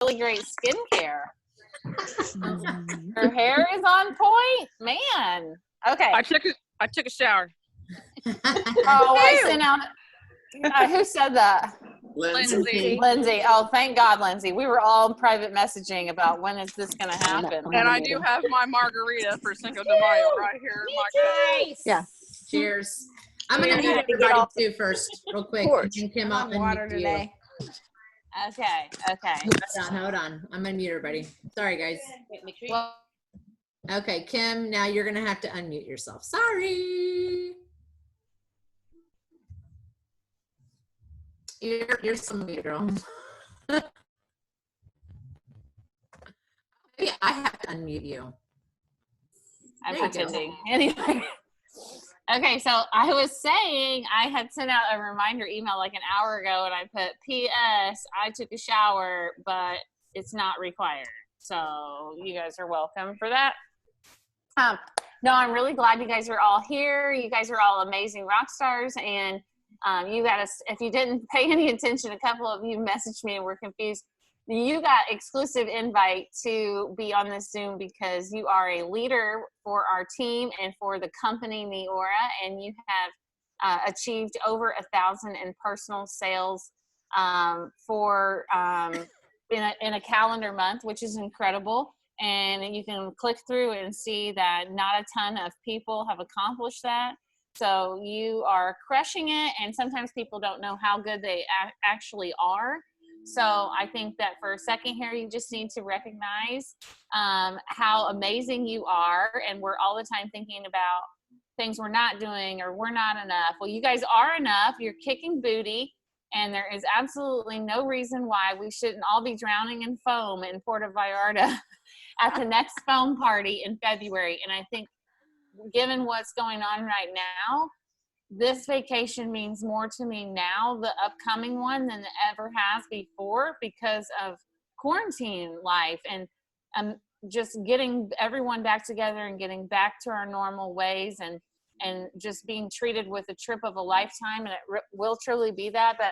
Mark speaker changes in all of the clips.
Speaker 1: really great skincare. Her hair is on point, man. Okay.
Speaker 2: I took a shower.
Speaker 1: Oh, I sent out. Who said that? Lindsay. Oh, thank God, Lindsay. We were all private messaging about when is this going to happen.
Speaker 2: And I do have my margarita for Cinco de Mayo right here in my cup.
Speaker 3: Yeah. Cheers. I'm going to mute everybody too first, real quick. And then Kim, I'll
Speaker 4: water
Speaker 3: unmute you.
Speaker 4: today.
Speaker 1: Okay.
Speaker 3: Hold on. I'm going to mute everybody. Sorry, guys.
Speaker 4: Make sure
Speaker 1: Well,
Speaker 3: Okay, Kim, now you're going to have to unmute yourself. Sorry. You're some mute, girl. Yeah, I have to unmute you.
Speaker 1: I'm pretending. Anyway. Okay, so I was saying I had sent out a reminder email like an hour ago, and I put, P.S. I took a shower, but it's not required. So you guys are welcome for that. No, I'm really glad you guys are all here. You guys are all amazing rock stars, and you got us. If you didn't pay any attention, a couple of you messaged me and were confused. You got exclusive invite to be on this Zoom because you are a leader for our team and for the company Neora, and you have achieved over 1,000 in personal sales for in a calendar month, which is incredible. And you can click through and see that not a ton of people have accomplished that. So you are crushing it, and sometimes people don't know how good they actually are. So I think that for a second here, you just need to recognize how amazing you are. And we're all the time thinking about things we're not doing or we're not enough. Well, you guys are enough. You're kicking booty. And there is absolutely no reason why we shouldn't all be drowning in foam in Puerto Vallarta at the next foam party in February. And I think given what's going on right now, this vacation means more to me now, the upcoming one, than it ever has before because of quarantine life and just getting everyone back together and getting back to our normal ways and just being treated with a trip of a lifetime. And it will truly be that. But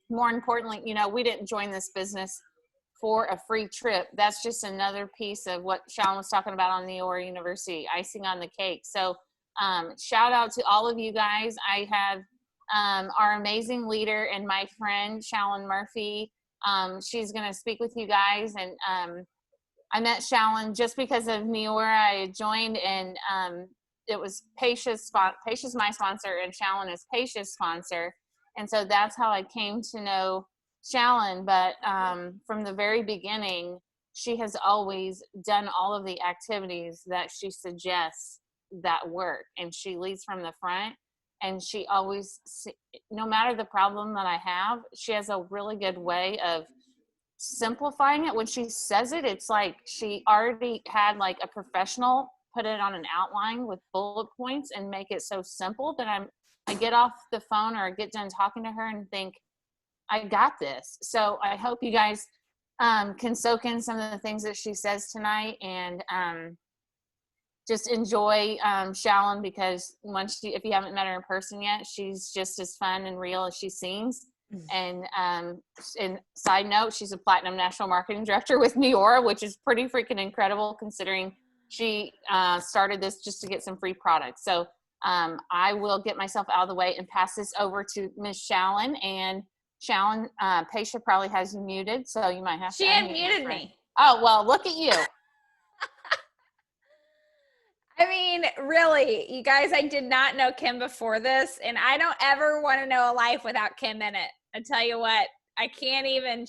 Speaker 1: more importantly, you know, we didn't join this business for a free trip. That's just another piece of what Shalon was talking about on Neora University, icing on the cake. So shout out to all of you guys. I have our amazing leader and my friend, Shalon Murphy. She's going to speak with you guys. And I met Shalon just because of Neora. I joined, and it was Patia's my sponsor, and Shalon is Patia's sponsor. And so that's how I came to know Shalon. But from the very beginning, she has always done all of the activities that she suggests that work, and she leads from the front. And she always, no matter the problem that I have, she has a really good way of simplifying it. When she says it, it's like she already had like a professional put it on an outline with bullet points and make it so simple that I get off the phone or get done talking to her and think, I got this. So I hope you guys can soak in some of the things that she says tonight, and just enjoy Shalon, because if you haven't met her in person yet, she's just as fun and real as she seems. And side note, she's a Platinum National Marketing Director with Neora, which is pretty freaking incredible considering she started this just to get some free products. So I will get myself out of the way and pass this over to Miss Shalon. And Shalon, Patia probably has you muted, so you might have to.
Speaker 4: She unmuted me.
Speaker 1: Oh, well, look at you.
Speaker 4: I mean, really, you guys, I did not know Kim before this, and I don't ever want to know a life without Kim in it. I tell you what, I can't even,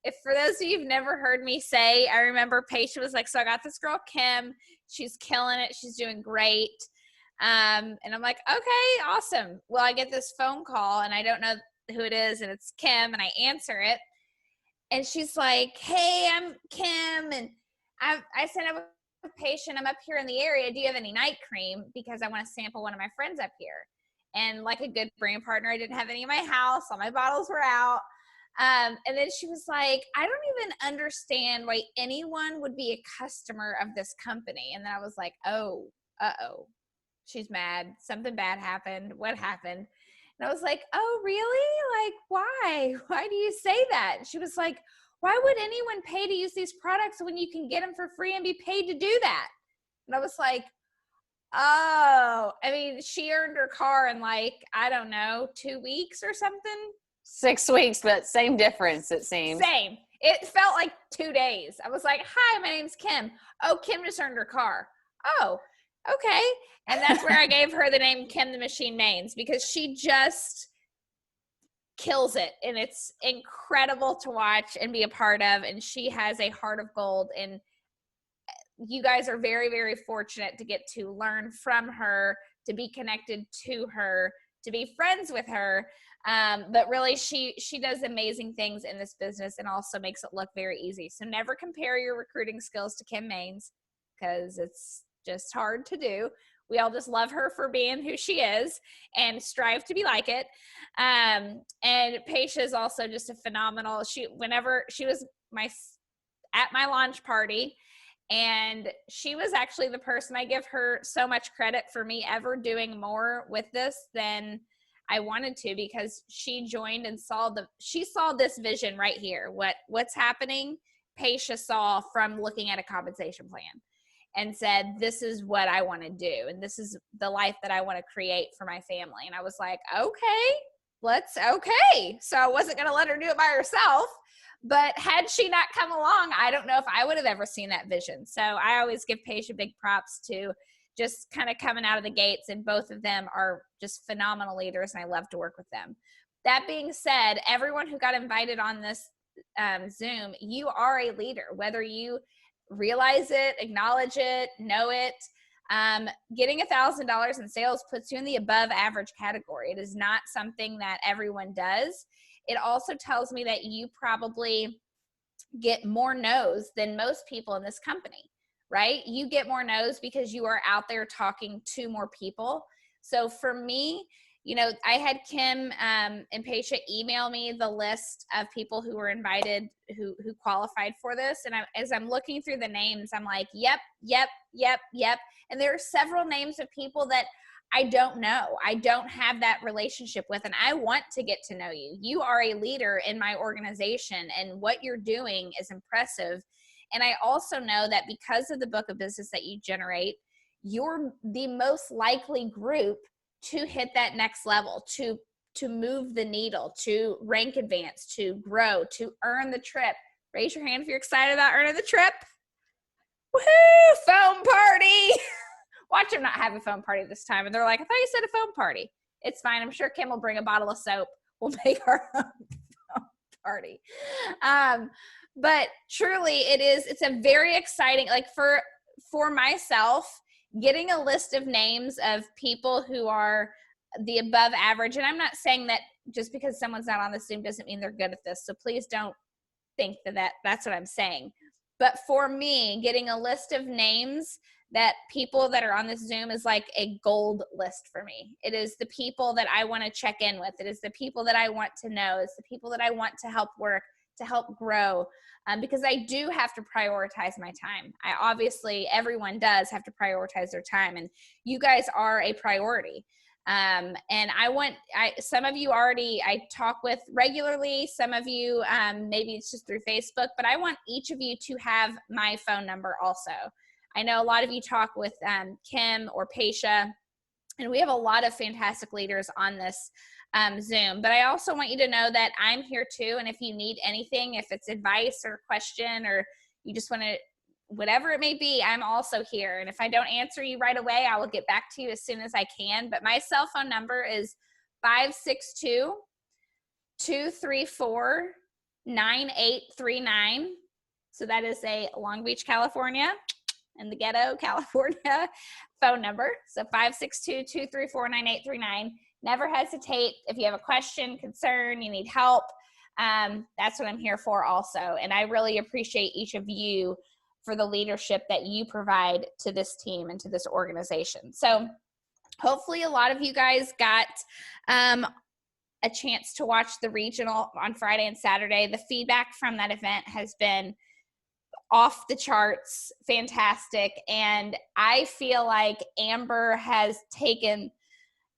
Speaker 4: if for those of you who've never heard me say, I remember Patia was like, so I got this girl, Kim, she's killing it, she's doing great. And I'm like, okay, awesome. Well, I get this phone call, and I don't know who it is, and it's Kim, and I answer it. And she's like, hey, I'm Kim, and I sent up a patient. I'm up here in the area. Do you have any night cream? Because I want to sample one of my friends up here. And like a good brand partner, I didn't have any in my house. All my bottles were out. And then she was like, I don't even understand why anyone would be a customer of this company. And then I was like, oh, uh-oh. She's mad. Something bad happened. What happened? And I was like, oh, really? Like, why? Why do you say that? And she was like, why would anyone pay to use these products when you can get them for free and be paid to do that? And I was like, oh, I mean, she earned her car in like, I don't know, 2 weeks or something.
Speaker 1: 6 weeks, but same difference, it seems.
Speaker 4: Same. It felt like 2 days. I was like, hi, my name's Kim. Oh, Kim just earned her car. Oh, okay. And that's where I gave her the name Kim the Machine Mains, because she just kills it. And it's incredible to watch and be a part of. And she has a heart of gold. And you guys are very, very fortunate to get to learn from her, to be connected to her, to be friends with her. But really, she does amazing things in this business and also makes it look very easy. So never compare your recruiting skills to Kim Mains, because it's just hard to do. We all just love her for being who she is and strive to be like it. And Patia is also just a phenomenal. Whenever she was at my launch party, and she was actually the person, I give her so much credit for me ever doing more with this than I wanted to, because she joined and she saw this vision right here. What's happening, Patia saw from looking at a compensation plan and said, this is what I want to do. And this is the life that I want to create for my family. And I was like, okay. So I wasn't going to let her do it by herself. But had she not come along, I don't know if I would have ever seen that vision. So I always give Patia big props to just kind of coming out of the gates, and both of them are just phenomenal leaders, and I love to work with them. That being said, everyone who got invited on this Zoom, you are a leader, whether you realize it, acknowledge it, know it. Getting $1,000 in sales puts you in the above average category. It is not something that everyone does. It also tells me that you probably get more no's than most people in this company, right? You get more no's because you are out there talking to more people. So for me, I had Kim and Patia email me the list of people who were invited, who qualified for this. And as I'm looking through the names, I'm like, yep. And there are several names of people that I don't know. I don't have that relationship with, and I want to get to know you. You are a leader in my organization, and what you're doing is impressive. And I also know that because of the book of business that you generate, you're the most likely group to hit that next level, to move the needle, to rank advance, to grow, to earn the trip. Raise your hand if you're excited about earning the trip. Woohoo! Foam party! Watch them not have a phone party this time. And they're like, I thought you said a phone party. It's fine. I'm sure Kim will bring a bottle of soap. We'll make our own phone party. But truly it's a very exciting, like for myself, getting a list of names of people who are the above average. And I'm not saying that just because someone's not on the Zoom doesn't mean they're good at this. So please don't think that's what I'm saying. But for me, getting a list of names that people that are on this Zoom is like a gold list for me. It is the people that I want to check in with. It is the people that I want to know. It's the people that I want to help work, to help grow, because I do have to prioritize my time. Everyone does have to prioritize their time, and you guys are a priority. And some of you already, I talk with regularly, some of you, maybe it's just through Facebook, but I want each of you to have my phone number also. I know a lot of you talk with Kim or Patia, and we have a lot of fantastic leaders on this Zoom, but I also want you to know that I'm here too. And if you need anything, if it's advice or question, or you just want to, whatever it may be, I'm also here. And if I don't answer you right away, I will get back to you as soon as I can. But my cell phone number is 562-234-9839. So that is a Long Beach, California, in the ghetto, California phone number. So 562-234-9839. Never hesitate. If you have a question, concern, you need help, that's what I'm here for also. And I really appreciate each of you for the leadership that you provide to this team and to this organization. So hopefully a lot of you guys got a chance to watch the regional on Friday and Saturday. The feedback from that event has been off the charts, fantastic. And I feel like Amber has taken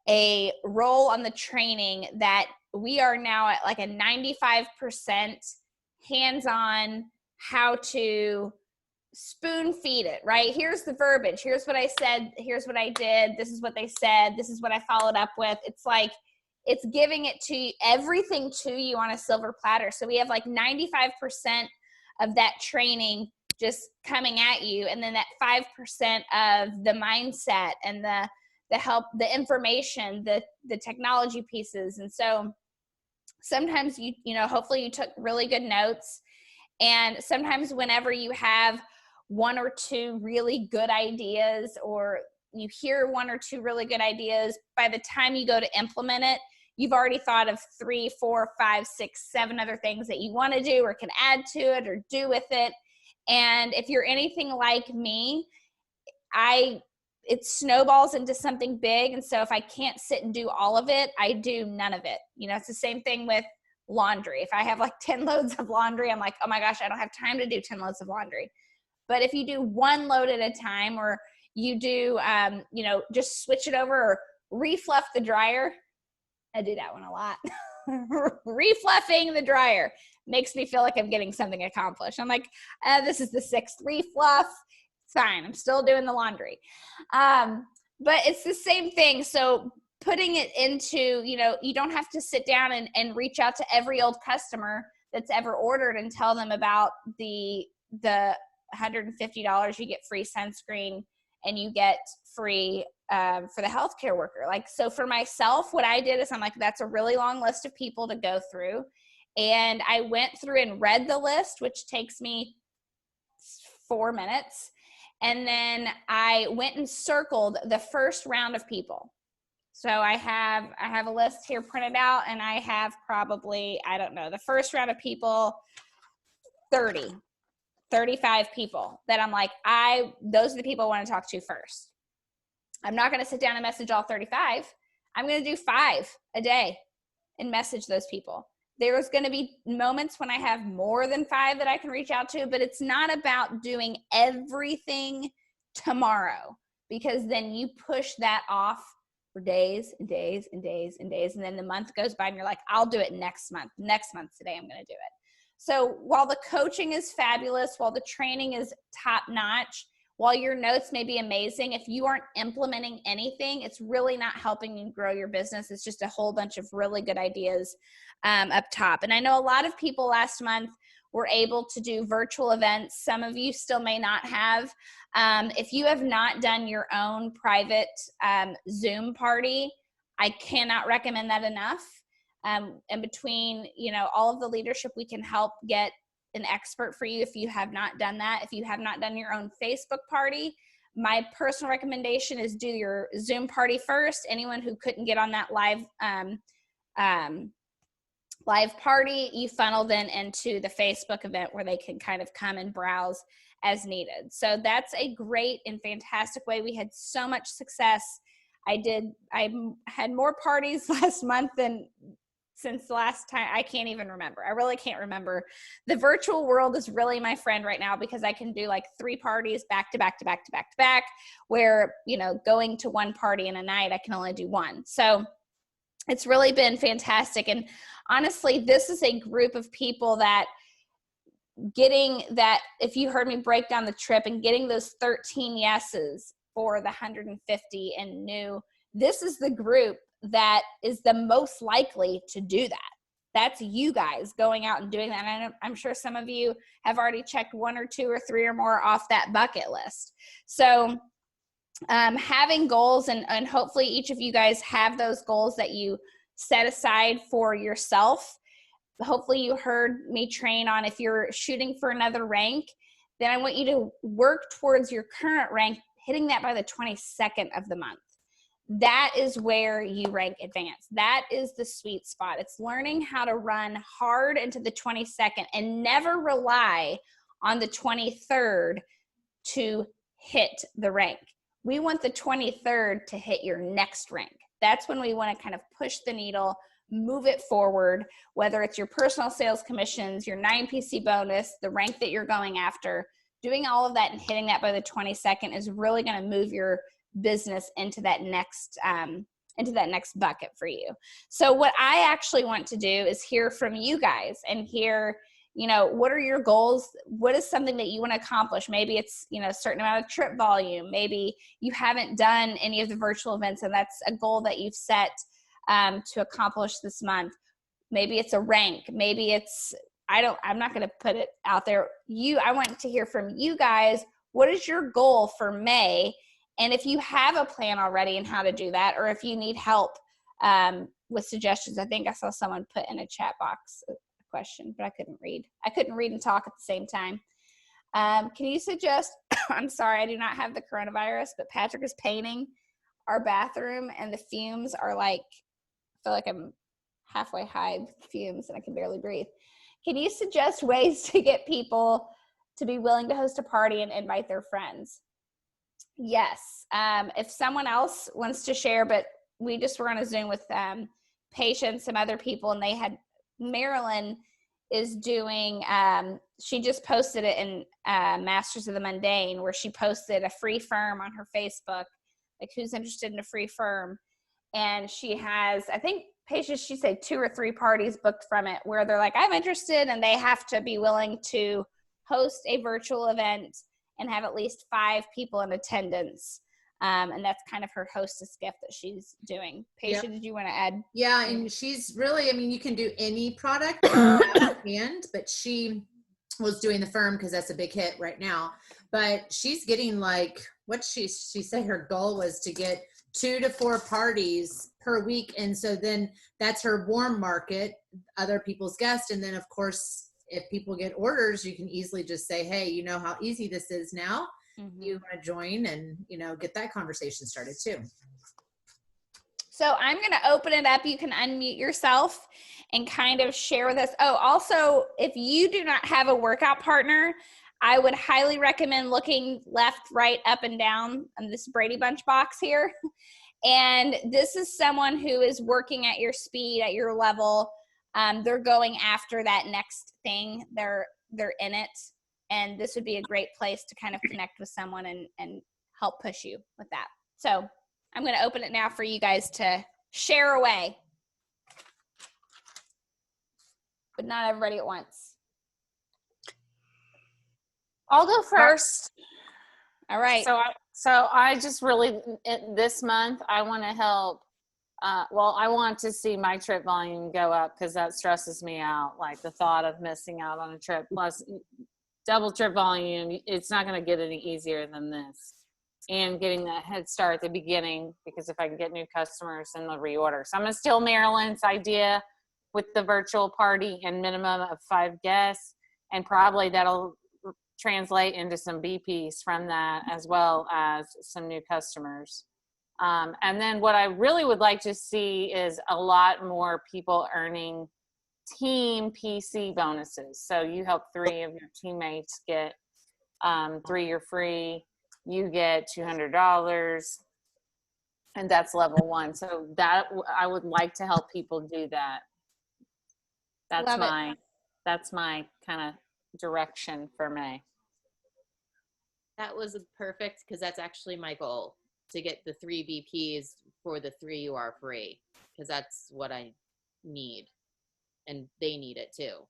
Speaker 4: a role on the training that we are now at like a 95% hands-on how to spoon feed it, right? Here's the verbiage. Here's what I said. Here's what I did. This is what they said. This is what I followed up with. It's like, it's giving it to you, everything to you on a silver platter. So we have like 95% of that training just coming at you. And then that 5% of the mindset and the help, the information, the technology pieces. And so sometimes you know, hopefully you took really good notes. And sometimes whenever you have one or two really good ideas, or you hear one or two really good ideas, by the time you go to implement it, you've already thought of 3, 4, 5, 6, 7 other things that you want to do or can add to it or do with it. And if you're anything like me, it snowballs into something big. And so if I can't sit and do all of it, I do none of it. You know, it's the same thing with laundry. If I have like 10 loads of laundry, I'm like, oh my gosh, I don't have time to do 10 loads of laundry. But if you do one load at a time, or you do, you know, just switch it over, or refluff the dryer. I do that one a lot. Refluffing the dryer makes me feel like I'm getting something accomplished. I'm like, this is the 6th refluff. Fine, I'm still doing the laundry. But it's the same thing. So putting it into, you know, you don't have to sit down and reach out to every old customer that's ever ordered and tell them about the $150 you get free sunscreen and you get free for the healthcare worker. Like, so for myself, what I did is I'm like, that's a really long list of people to go through. And I went through and read the list, which takes me 4 minutes. And then I went and circled the first round of people. So I have a list here printed out, and I have probably, I don't know, the first round of people, 35 people that I'm like, those are the people I want to talk to first. I'm not going to sit down and message all 35. I'm going to do 5 a day and message those people. There's going to be moments when I have more than 5 that I can reach out to, but it's not about doing everything tomorrow, because then you push that off for days and days and days and days. And then the month goes by and you're like, I'll do it next month. Next month today, I'm going to do it. So while the coaching is fabulous, while the training is top notch, while your notes may be amazing, if you aren't implementing anything, it's really not helping you grow your business. It's just a whole bunch of really good ideas up top. And I know a lot of people last month were able to do virtual events. Some of you still may not have. If you have not done your own private Zoom party, I cannot recommend that enough. And between, you know, all of the leadership, we can help get an expert for you if you have not done that. If you have not done your own Facebook party, my personal recommendation is do your Zoom party first. Anyone who couldn't get on that live party, you funnel them into the Facebook event where they can kind of come and browse as needed. So that's a great and fantastic way. We had so much success. I had more parties last month than since the last time. I can't even remember. I really can't remember. The virtual world is really my friend right now, because I can do like 3 parties back to back to back to back to back, where, you know, going to one party in a night, I can only do one. So it's really been fantastic. And honestly, this is a group of people that getting that, if you heard me break down the trip and getting those 13 yeses for the 150 and new, this is the group that is the most likely to do that. That's you guys going out and doing that. And I'm sure some of you have already checked 1 or 2 or 3 or more off that bucket list. So having goals, and hopefully each of you guys have those goals that you set aside for yourself. Hopefully you heard me train on, if you're shooting for another rank, then I want you to work towards your current rank, hitting that by the 22nd of the month. That is where you rank advanced. That is the sweet spot. It's learning how to run hard into the 22nd and never rely on the 23rd to hit the rank. We want the 23rd to hit your next rank. That's when we want to kind of push the needle, move it forward, whether it's your personal sales commissions, your 9PC bonus, the rank that you're going after. Doing all of that and hitting that by the 22nd is really going to move your business into that next bucket for you. So what I actually want to do is hear from you guys and hear, what are your goals? What is something that you want to accomplish? Maybe it's, a certain amount of trip volume. Maybe you haven't done any of the virtual events and that's a goal that you've set to accomplish this month. Maybe it's a rank. Maybe it's, I'm not going to put it out there. I want to hear from you guys. What is your goal for May? And if you have a plan already and how to do that, or if you need help with suggestions, I think I saw someone put in a chat box a question, but I couldn't read. I couldn't read and talk at the same time. Can you suggest, I'm sorry, I do not have the coronavirus, but Patrick is painting our bathroom and the fumes are like, I feel like I'm halfway high fumes and I can barely breathe. Can you suggest ways to get people to be willing to host a party and invite their friends? Yes. If someone else wants to share, but we just were on a Zoom with patients, some other people, and Marilyn is doing, she just posted it in Masters of the Mundane, where she posted a free firm on her Facebook, like who's interested in a free firm. And she has, I think, patients, she said 2 or 3 parties booked from it where they're like, I'm interested, and they have to be willing to host a virtual event and have at least 5 people in attendance. And that's kind of her hostess gift that she's doing. Patia, Did you want to add?
Speaker 3: Yeah, and she's really, you can do any product hand, but she was doing the firm because that's a big hit right now. But she's getting like, what she said her goal was to get 2 to 4 parties per week. And so then that's her warm market, other people's guests. And then of course, if people get orders, you can easily just say, hey, you know how easy this is now. Mm-hmm. You want to join and, get that conversation started too.
Speaker 4: So I'm going to open it up. You can unmute yourself and kind of share with us. Oh, also, if you do not have a workout partner, I would highly recommend looking left, right, up, and down on this Brady Bunch box here. And this is someone who is working at your speed, at your level. They're going after that next thing. They're in it. And this would be a great place to kind of connect with someone and help push you with that. So I'm going to open it now for you guys to share away. But not everybody at once.
Speaker 1: I'll go first.
Speaker 4: All right.
Speaker 1: So I just really, this month, I want to help. I want to see my trip volume go up because that stresses me out. Like the thought of missing out on a trip plus double trip volume, it's not going to get any easier than this. And getting that head start at the beginning, because if I can get new customers, then they'll reorder. So I'm going to steal Marilyn's idea with the virtual party and minimum of 5 guests. And probably that'll translate into some BPs from that, as well as some new customers. And then what I really would like to see is a lot more people earning team PC bonuses. So you help 3 of your teammates get 3 you're free. You get $200, and that's level 1. So that I would like to help people do that. That's my kind of direction for May.
Speaker 5: That was perfect because that's actually my goal, to get the 3 BPs for the 3 you are free, because that's what I need, and they need it too.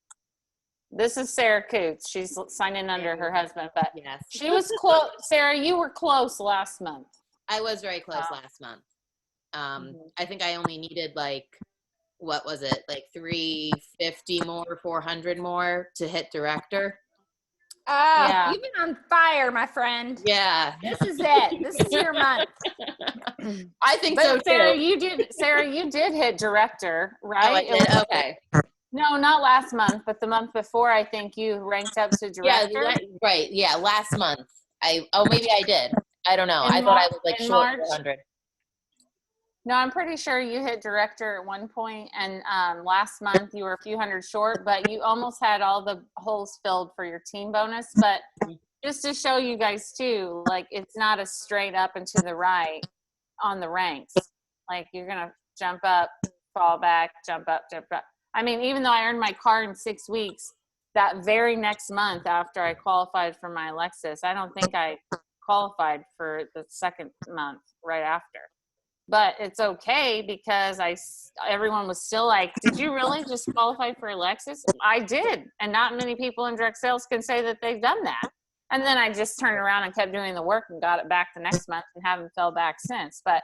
Speaker 1: This is Sarah Coots. She's signing under her husband, but
Speaker 5: yes,
Speaker 1: she was close. Sarah, you were close last month.
Speaker 5: I was very close last month. I think I only needed what was it, 350 more, 400 more to hit director.
Speaker 4: Yeah. You've been on fire, my friend.
Speaker 5: Yeah.
Speaker 4: This is it. This is your month.
Speaker 5: I think so too.
Speaker 1: Sarah, you did hit director, right?
Speaker 5: Oh, I did? Okay.
Speaker 1: No, not last month, but the month before, I think you ranked up to director.
Speaker 5: Yeah, right. Yeah, last month. Maybe I did. I don't know. I thought I was short 400.
Speaker 1: No, I'm pretty sure you hit director at one point, and last month you were a few hundred short, but you almost had all the holes filled for your team bonus. But just to show you guys too, it's not a straight up and to the right on the ranks. You're gonna jump up, fall back, jump up, jump up. I mean, even though I earned my car in 6 weeks, that very next month after I qualified for my Lexus, I don't think I qualified for the second month right after. but it's okay because everyone was still like, did you really just qualify for Alexis? I did. And not many people in direct sales can say that they've done that. And then I just turned around and kept doing the work and got it back the next month and haven't fell back since. But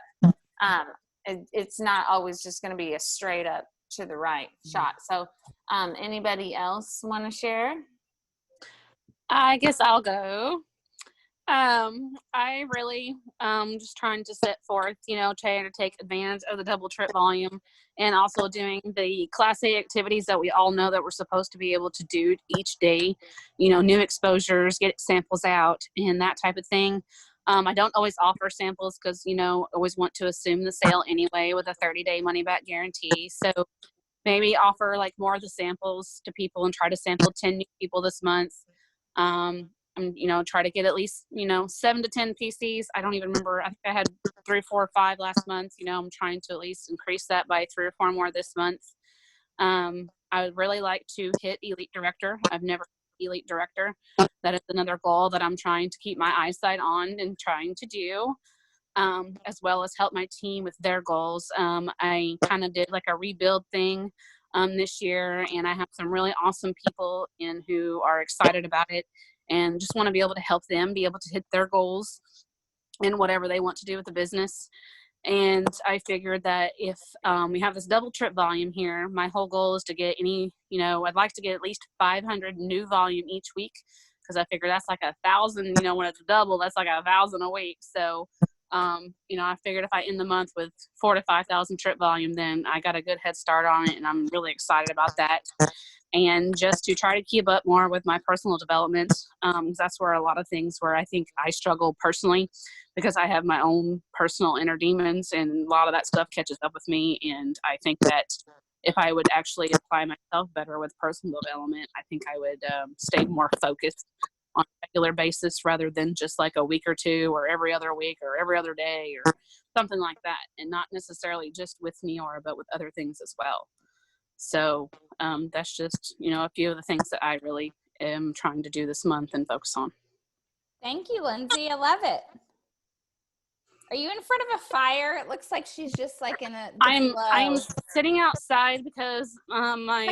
Speaker 1: it's not always just going to be a straight up to the right shot. So anybody else want to share?
Speaker 2: I guess I'll go. I really just trying to set forth, trying to take advantage of the double trip volume and also doing the Class A activities that we all know that we're supposed to be able to do each day, new exposures, get samples out and that type of thing. I don't always offer samples because, always want to assume the sale anyway with a 30-day money back guarantee. So maybe offer like more of the samples to people and try to sample 10 new people this month. Try to get at least, 7 to 10 PCs. I don't even remember. I think I had 3, 4, or 5 last month. I'm trying to at least increase that by 3 or 4 more this month. I would really like to hit Elite Director. I've never hit Elite Director. That is another goal that I'm trying to keep my eyesight on and trying to do, as well as help my team with their goals. I kind of did like a rebuild thing this year, and I have some really awesome people in who are excited about it and just want to be able to help them be able to hit their goals and whatever they want to do with the business. And I figured that if we have this double trip volume here, my whole goal is to get I'd like to get at least 500 new volume each week, because I figure that's like 1,000, when it's double, that's like 1,000 a week. So, I figured if I end the month with 4,000 to 5,000 trip volume, then I got a good head start on it, and I'm really excited about that. And just to try to keep up more with my personal development, that's where a lot of things where I think I struggle personally, because I have my own personal inner demons, and a lot of that stuff catches up with me. And I think that if I would actually apply myself better with personal development, I think I would stay more focused on a regular basis rather than just like a week or two or every other week or every other day or something like that, and not necessarily just with Neora, but with other things as well. So that's just, a few of the things that I really am trying to do this month and focus on.
Speaker 4: Thank you, Lindsay. I love it. Are you in front of a fire? It looks like she's just like in a
Speaker 2: I'm sitting outside because my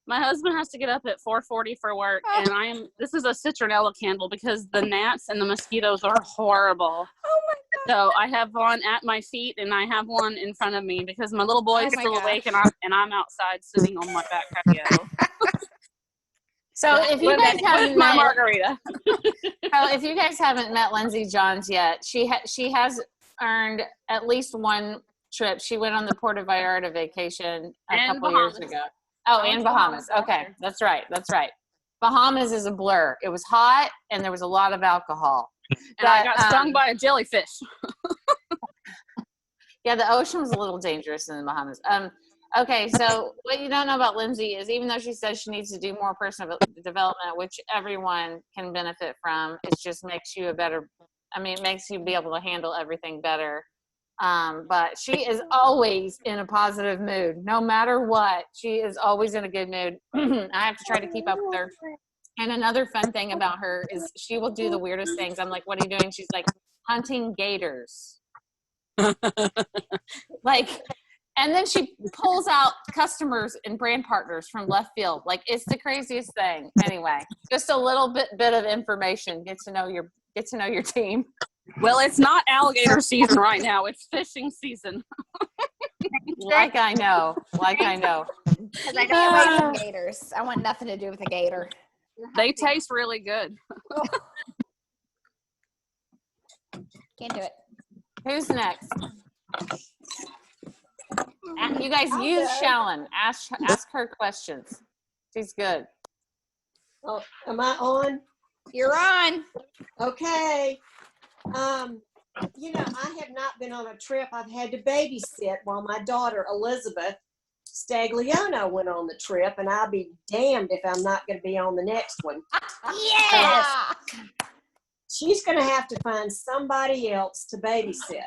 Speaker 2: husband has to get up at 4:40 for work, and this is a citronella candle because the gnats and the mosquitoes are horrible.
Speaker 4: Oh my God.
Speaker 2: So I have one at my feet and I have one in front of me because my little boy is still awake, and I'm outside sitting on my back patio.
Speaker 1: So if you guys haven't
Speaker 2: my
Speaker 1: met
Speaker 2: margarita.
Speaker 1: So if you guys haven't met Lindsay Johns yet, she has earned at least one trip. She went on the Puerto Vallarta vacation a couple years ago. Oh, and Bahamas. Okay, that's right. Bahamas is a blur. It was hot and there was a lot of alcohol.
Speaker 2: And I got stung by a jellyfish.
Speaker 1: Yeah, the ocean was a little dangerous in the Bahamas. Okay, so what you don't know about Lindsay is, even though she says she needs to do more personal development, which everyone can benefit from, it just makes you it makes you be able to handle everything better. But she is always in a positive mood, no matter what. She is always in a good mood. I have to try to keep up with her. And another fun thing about her is she will do the weirdest things. I'm like, what are you doing? She's like, hunting gators. And then she pulls out customers and brand partners from left field. Like, it's the craziest thing. Anyway, just a little bit of information. Get to know your team.
Speaker 2: Well, it's not alligator season right now. It's fishing season.
Speaker 1: Like I know.
Speaker 4: Because I can't wait from gators. I want nothing to do with a gator.
Speaker 2: They taste really good.
Speaker 4: Can't do it.
Speaker 1: Who's next? You guys use Shalon. Ask her questions. She's good.
Speaker 6: Oh, am I on?
Speaker 4: You're on.
Speaker 6: Okay. I have not been on a trip. I've had to babysit while my daughter Elizabeth Stagliano went on the trip, and I'll be damned if I'm not going to be on the next one.
Speaker 4: Yeah.
Speaker 6: She's going to have to find somebody else to babysit.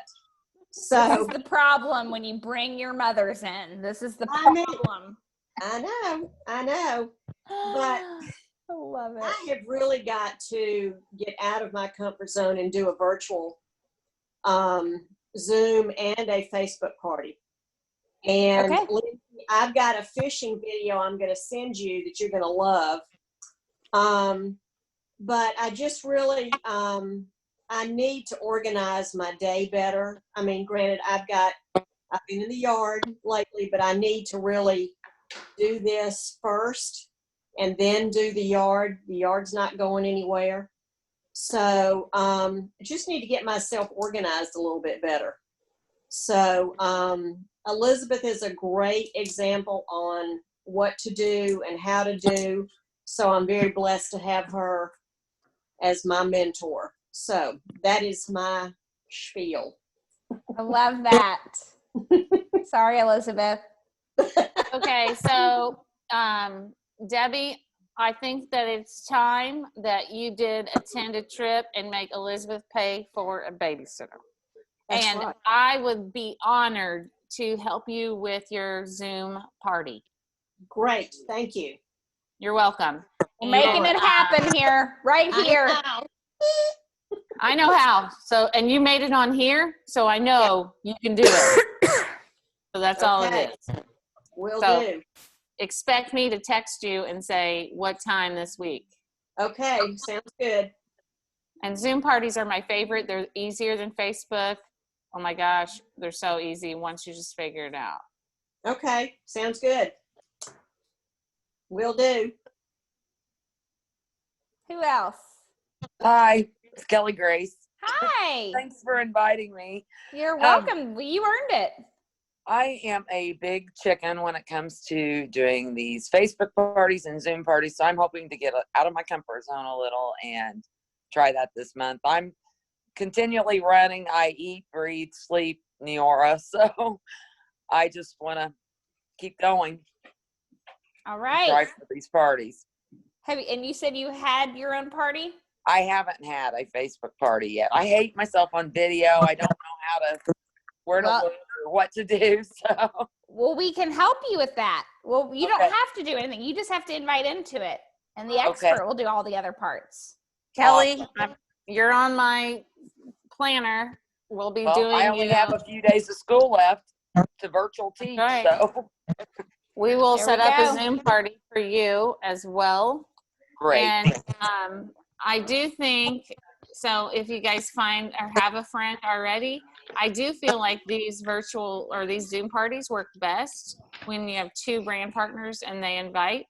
Speaker 6: So
Speaker 4: this is the problem when you bring your mothers in. This is the problem.
Speaker 6: I know. But
Speaker 4: I love it.
Speaker 6: I have really got to get out of my comfort zone and do a virtual Zoom, and a Facebook party. And
Speaker 4: Okay.
Speaker 6: Lindsay, I've got a fishing video I'm going to send you that you're going to love. But I just really, I need to organize my day better. I mean, granted, I've been in the yard lately, but I need to really do this first and then do the yard. The yard's not going anywhere. So I just need to get myself organized a little bit better. So Elizabeth is a great example on what to do and how to do. So I'm very blessed to have her as my mentor. So that is my spiel.
Speaker 4: I love that. Sorry, Elizabeth.
Speaker 1: Okay, so Debbie, I think that it's time that you did attend a trip and make Elizabeth pay for a babysitter.
Speaker 6: That's
Speaker 1: And
Speaker 6: right.
Speaker 1: I would be honored to help you with your Zoom party.
Speaker 6: Great. Thank you.
Speaker 1: You're welcome.
Speaker 4: We're making it happen here, right here.
Speaker 1: I know how. So, and you made it on here, so I know you can do it. So that's all
Speaker 6: Okay.
Speaker 1: it is.
Speaker 6: Will
Speaker 1: So-
Speaker 6: do.
Speaker 1: Expect me to text you and say what time this week.
Speaker 6: Okay. Sounds good.
Speaker 1: And Zoom parties are my favorite. They're easier than Facebook. Oh my gosh, they're so easy once you just figure it out.
Speaker 6: Okay. Sounds good. Will do.
Speaker 4: Who else?
Speaker 7: Hi, it's Kelly Grace.
Speaker 4: Hi.
Speaker 7: Thanks for inviting me.
Speaker 4: You're welcome. Well, you earned it.
Speaker 7: I am a big chicken when it comes to doing these Facebook parties and Zoom parties, so I'm hoping to get out of my comfort zone a little and try that this month. I'm continually running. I eat, breathe, sleep Neora, so I just want to keep going.
Speaker 4: All
Speaker 7: Try
Speaker 4: right.
Speaker 7: for these parties.
Speaker 4: And you said you had your own party?
Speaker 7: I haven't had a Facebook party yet. I hate myself on video. I don't know where to
Speaker 4: Well-
Speaker 7: look or what to do. So
Speaker 4: Well, we can help you with that. Well, you don't
Speaker 7: Okay.
Speaker 4: have to do anything. You just have to invite into it. And the
Speaker 7: Okay.
Speaker 4: expert will do all the other parts.
Speaker 1: Kelly, you're on my planner. We'll be doing.
Speaker 7: I only have a few days of school left to virtual teach.
Speaker 1: Right.
Speaker 7: So
Speaker 1: We will
Speaker 4: There
Speaker 1: set
Speaker 4: we
Speaker 1: up
Speaker 4: go.
Speaker 1: a Zoom party for you as well.
Speaker 7: great.
Speaker 1: And I do think so. If you guys find or have a friend already, I do feel like these virtual or these Zoom parties work best when you have two brand partners and they invite,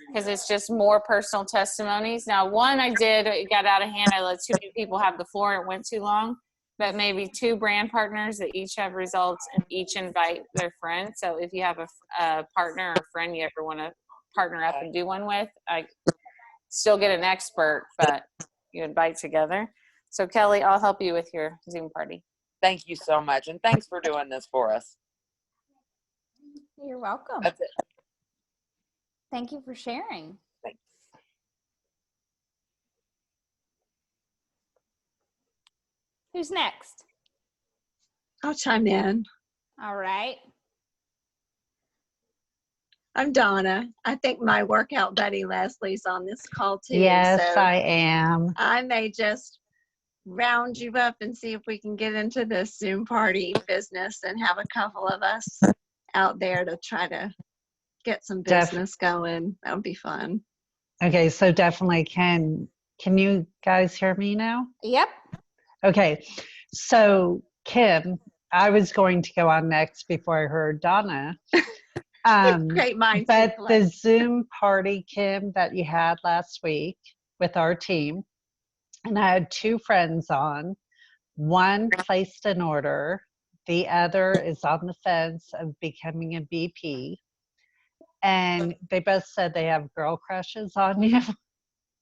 Speaker 1: because it's just more personal testimonies. Now, one I did, it got out of hand. I let too many people have the floor. It went too long. But maybe two brand partners that each have results and each invite their friends. So if you have a partner or friend you ever want to partner up and do one with, I still get an expert, but you invite together. So Kelly, I'll help you with your Zoom party.
Speaker 7: Thank you so much. And thanks for doing this for us.
Speaker 4: You're welcome.
Speaker 7: That's it.
Speaker 4: Thank you for sharing.
Speaker 7: Thanks.
Speaker 4: Who's next?
Speaker 8: I'll chime in.
Speaker 4: All right.
Speaker 8: I'm Donna. I think my workout buddy Leslie's on this call too.
Speaker 9: Yes,
Speaker 8: so
Speaker 9: I am.
Speaker 8: I may just round you up and see if we can get into this Zoom party business and have a couple of us out there to try to get some business going. That would be fun.
Speaker 9: Okay, so definitely can you guys hear me now?
Speaker 4: Yep.
Speaker 9: Okay, so Kim, I was going to go on next before I heard Donna.
Speaker 8: Great minds.
Speaker 9: But the Zoom party, Kim, that you had last week with our team, and I had two friends on. One placed an order. The other is on the fence of becoming a BP. And they both said they have girl crushes on you.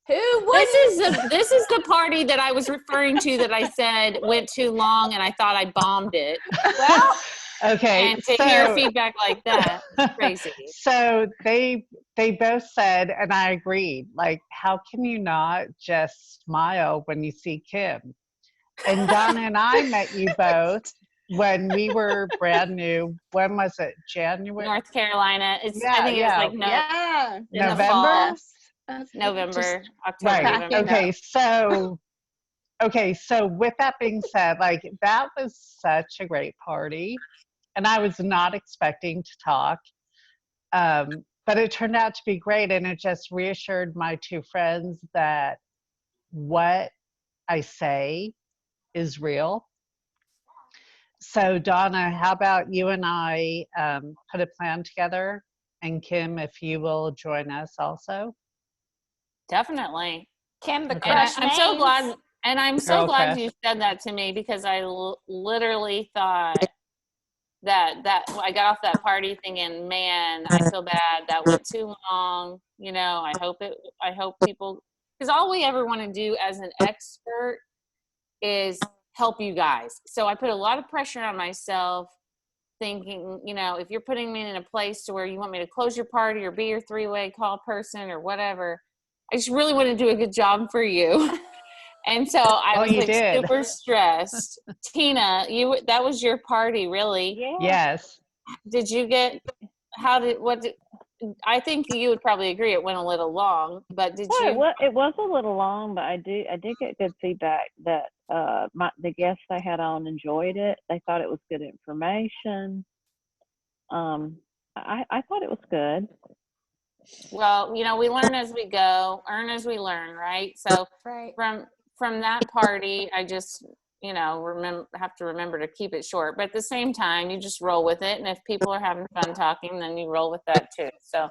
Speaker 4: Who?
Speaker 1: This is the party that I was referring to that I said went too long and I thought I bombed it.
Speaker 4: Well,
Speaker 9: Okay.
Speaker 1: And to hear feedback like that, crazy.
Speaker 9: So they both said, and I agreed, like, how can you not just smile when you see Kim? And Donna and I met you both when we were brand new. When was it? January?
Speaker 1: North Carolina. I think it was like
Speaker 8: yeah.
Speaker 1: in the
Speaker 9: November?
Speaker 1: fall.
Speaker 8: That's
Speaker 1: November,
Speaker 8: just
Speaker 1: October,
Speaker 9: Right.
Speaker 1: November.
Speaker 9: Okay. So Okay, so with that being said, like that was such a great party, and I was not expecting to talk, but it turned out to be great, and it just reassured my two friends that what I say is real. So Donna, how about you and I put a plan together, and Kim, if you will join us also.
Speaker 1: Definitely.
Speaker 4: Kim, the
Speaker 9: Okay.
Speaker 1: And
Speaker 4: crush
Speaker 1: I'm so
Speaker 4: names.
Speaker 1: glad. And I'm so
Speaker 9: Girl
Speaker 1: glad
Speaker 9: crush.
Speaker 1: you said that to me, because I literally thought that I got off that party thinking, man, I feel bad. That went too long. You know, I hope people, because all we ever want to do as an expert is help you guys. So I put a lot of pressure on myself, thinking, you know, if you're putting me in a place to where you want me to close your party or be your three-way call person or whatever, I just really want to do a good job for you. And so I
Speaker 9: Well,
Speaker 1: was
Speaker 9: you
Speaker 1: like
Speaker 9: did.
Speaker 1: super stressed. Tina, that was your party, really?
Speaker 10: Yeah.
Speaker 9: Yes.
Speaker 1: Did you get, I think you would probably agree it went a little long, but did
Speaker 10: Well,
Speaker 1: you?
Speaker 10: it was a little long, but I did get good feedback that the guests I had on enjoyed it. They thought it was good information. I thought it was good.
Speaker 1: Well, you know, we learn as we go, earn as we learn, right? So
Speaker 4: Right.
Speaker 1: from that party, I just, you know, have to remember to keep it short. But at the same time, you just roll with it. And if people are having fun talking, then you roll with that too. So,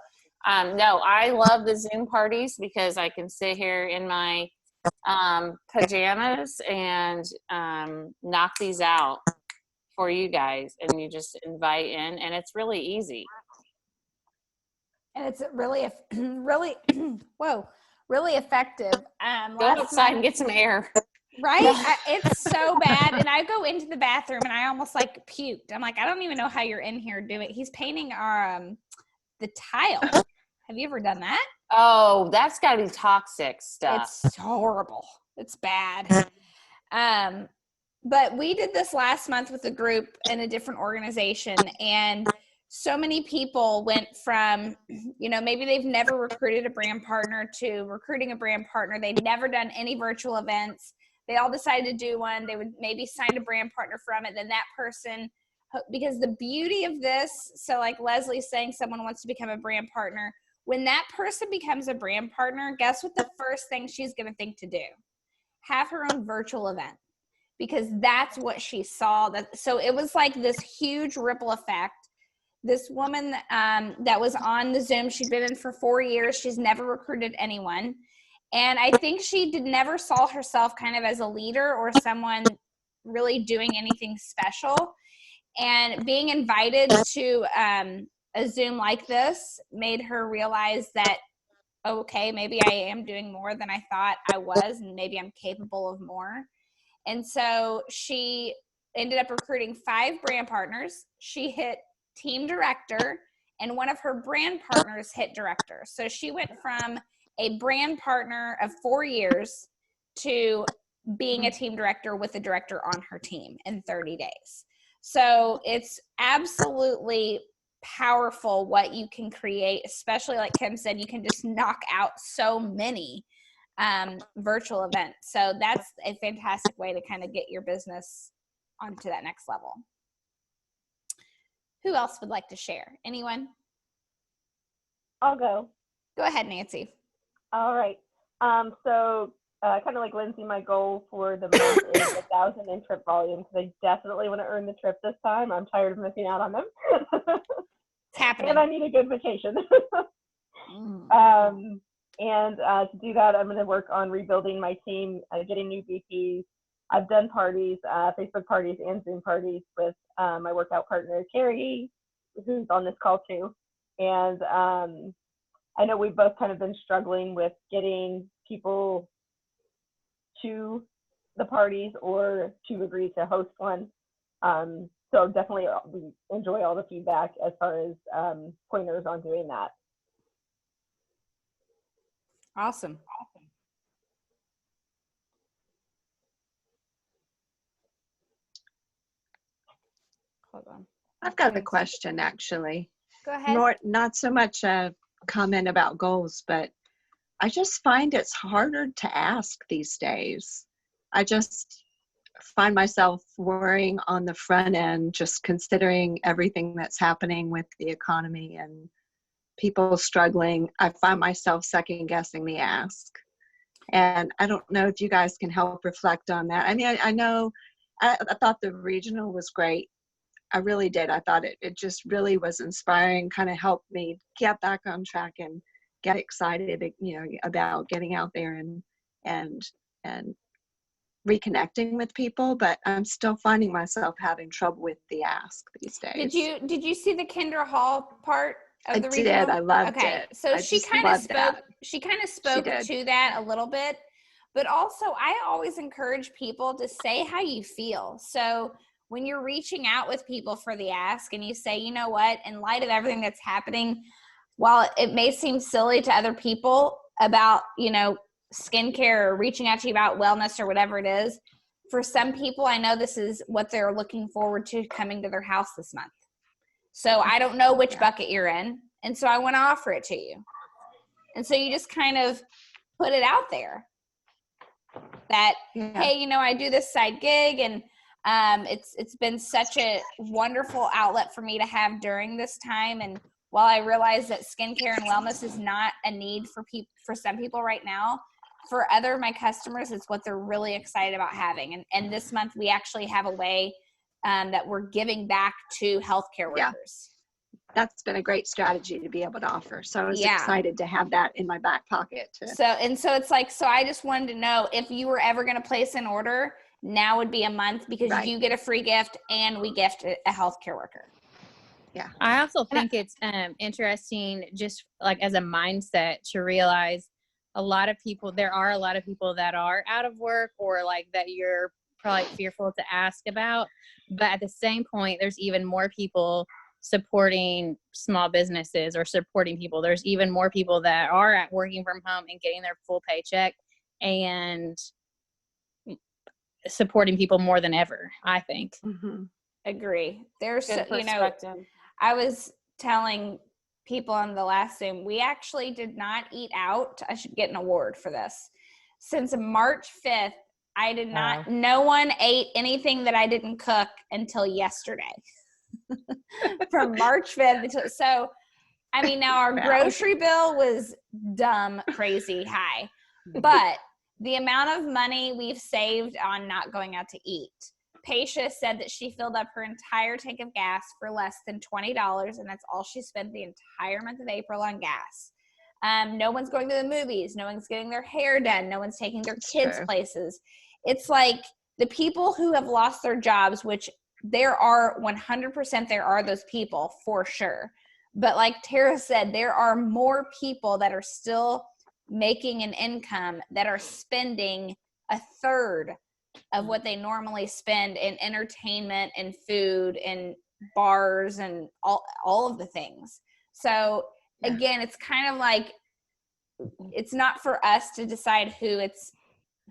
Speaker 1: no, I love the Zoom parties because I can sit here in my pajamas and knock these out for you guys. And you just invite in, and it's really easy.
Speaker 4: And it's really, really effective.
Speaker 1: Go outside and get some air.
Speaker 4: Right? It's so bad. And I go into the bathroom and I almost like puked. I'm like, I don't even know how you're in here doing it. He's painting our the tile. Have you ever done that?
Speaker 1: Oh, that's got to be toxic stuff.
Speaker 4: It's horrible. It's bad. But we did this last month with a group in a different organization, and so many people went from, you know, maybe they've never recruited a brand partner to recruiting a brand partner. They'd never done any virtual events. They all decided to do one. They would maybe sign a brand partner from it. Then that person, because the beauty of this, so like Leslie's saying, someone wants to become a brand partner. When that person becomes a brand partner, guess what the first thing she's going to think to do? Have her own virtual event, because that's what she saw. So it was like this huge ripple effect. This woman that was on the Zoom, she'd been in for 4 years. She's never recruited anyone. And I think she never saw herself kind of as a leader or someone really doing anything special. And being invited to a Zoom like this made her realize that, okay, maybe I am doing more than I thought I was, and maybe I'm capable of more. And so she ended up recruiting 5 brand partners. She hit team director, and one of her brand partners hit director. So she went from a brand partner of 4 years to being a team director with a director on her team in 30 days. So it's absolutely powerful what you can create, especially like Kim said, you can just knock out so many virtual events. So that's a fantastic way to kind of get your business onto that next level. Who else would like to share? Anyone?
Speaker 11: I'll go.
Speaker 4: Go ahead, Nancy.
Speaker 11: All right. So kind of like Lindsay, my goal for the month is 1,000 in trip volume, because I definitely want to earn the trip this time. I'm tired of missing out on them.
Speaker 4: It's happening.
Speaker 11: And I need a good vacation. And to do that, I'm going to work on rebuilding my team, getting new VPs. I've done parties, Facebook parties and Zoom parties with my workout partner, Carrie, who's on this call too. And I know we've both kind of been struggling with getting people to the parties or to agree to host one. So definitely we enjoy all the feedback as far as pointers on doing that.
Speaker 4: Awesome. Hold on.
Speaker 8: I've got a question, actually.
Speaker 4: Go ahead.
Speaker 8: Not so much a comment about goals, but I just find it's harder to ask these days. I just find myself worrying on the front end, just considering everything that's happening with the economy and people struggling. I find myself second guessing the ask. And I don't know if you guys can help reflect on that. I mean, I know, I thought the regional was great. I really did. I thought it just really was inspiring, kind of helped me get back on track and get excited, about getting out there and reconnecting with people. But I'm still finding myself having trouble with the ask these days.
Speaker 4: Did you see the Kendra Hall part of the
Speaker 8: I
Speaker 4: regional?
Speaker 8: did. I loved
Speaker 4: okay.
Speaker 8: it.
Speaker 4: So
Speaker 8: I
Speaker 4: she
Speaker 8: just
Speaker 4: kind of
Speaker 8: loved
Speaker 4: spoke.
Speaker 8: that.
Speaker 4: She kind of spoke
Speaker 8: did.
Speaker 4: to that a little bit, but also I always encourage people to say how you feel. So when you're reaching out with people for the ask and you say, you know what, in light of everything that's happening, while it may seem silly to other people about, skincare or reaching out to you about wellness or whatever it is, for some people, I know this is what they're looking forward to coming to their house this month. So I don't know which bucket you're in. And so I want to offer it to you. And so you just kind of put it out there that, hey, I do this side gig and it's been such a wonderful outlet for me to have during this time. And while I realize that skincare and wellness is not a need for some people right now, for other of my customers, it's what they're really excited about having. And this month we actually have a way that we're giving back to healthcare workers.
Speaker 8: That's been a great strategy to be able to offer. So I was excited to have that in my back pocket.
Speaker 4: So it's like, so I just wanted to know if you were ever going to place an order, now would be a month because you get a free gift and we gift a healthcare worker.
Speaker 8: Yeah.
Speaker 12: I also think it's interesting just like as a mindset to realize there are a lot of people that are out of work or like that you're probably fearful to ask about. But at the same point, there's even more people supporting small businesses or supporting people. There's even more people that are working from home and getting their full paycheck and supporting people more than ever, I think.
Speaker 8: Mm-hmm.
Speaker 4: Agree. There's,
Speaker 1: Good perspective.
Speaker 4: I was telling people on the last Zoom, we actually did not eat out. I should get an award for this. Since March 5th, I did not, no one ate anything that I didn't cook until yesterday. From March 5th until, so, I mean, now our grocery bill was dumb, crazy high, but the amount of money we've saved on not going out to eat. Patia said that she filled up her entire tank of gas for less than $20, and that's all she spent the entire month of April on gas. No one's going to the movies. No one's getting their hair done. No one's taking their kids places. It's like the people who have lost their jobs, which there are 100%, there are those people for sure. But like Tara said, there are more people that are still making an income that are spending a third of what they normally spend in entertainment and food and bars and all of the things. So again, it's kind of like, it's not for us to decide who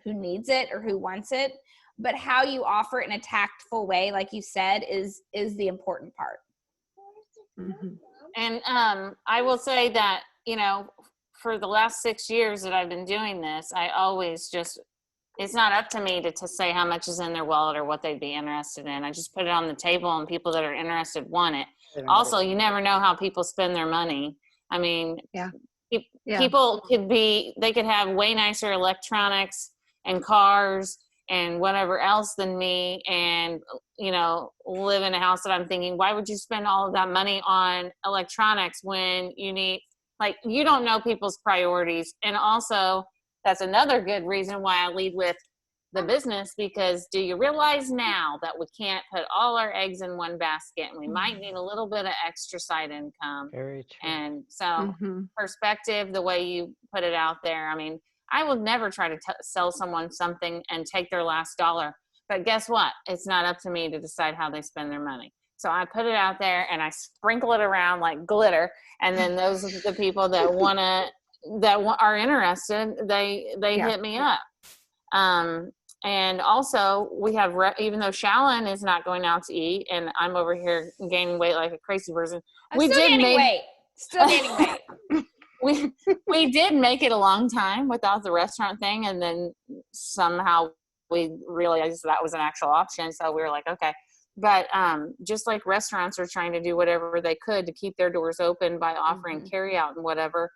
Speaker 4: needs it or who wants it, but how you offer it in a tactful way, like you said, is the important part.
Speaker 8: Mm-hmm.
Speaker 1: And I will say that, for the last 6 years that I've been doing this, I always just, it's not up to me to say how much is in their wallet or what they'd be interested in. I just put it on the table and people that are interested want it. Also, you never know how people spend their money. I mean, people they could have way nicer electronics and cars and whatever else than me and, live in a house that I'm thinking, why would you spend all of that money on electronics when you need, like, you don't know people's priorities. And also, that's another good reason why I lead with the business, because do you realize now that we can't put all our eggs in one basket and we might need a little bit of extra side income?
Speaker 9: Very true.
Speaker 1: And so perspective, the way you put it out there, I mean, I would never try to sell someone something and take their last dollar. But guess what? It's not up to me to decide how they spend their money. So I put it out there and I sprinkle it around like glitter. And then those are the people that are interested, they hit me up. And also we have, even though Shalon is not going out to eat and I'm over here gaining weight like a crazy person.
Speaker 4: Still gaining weight.
Speaker 1: We did make it a long time without the restaurant thing. And then somehow we realized that was an actual option. So we were like, okay. But just like restaurants are trying to do whatever they could to keep their doors open by offering carry out and whatever,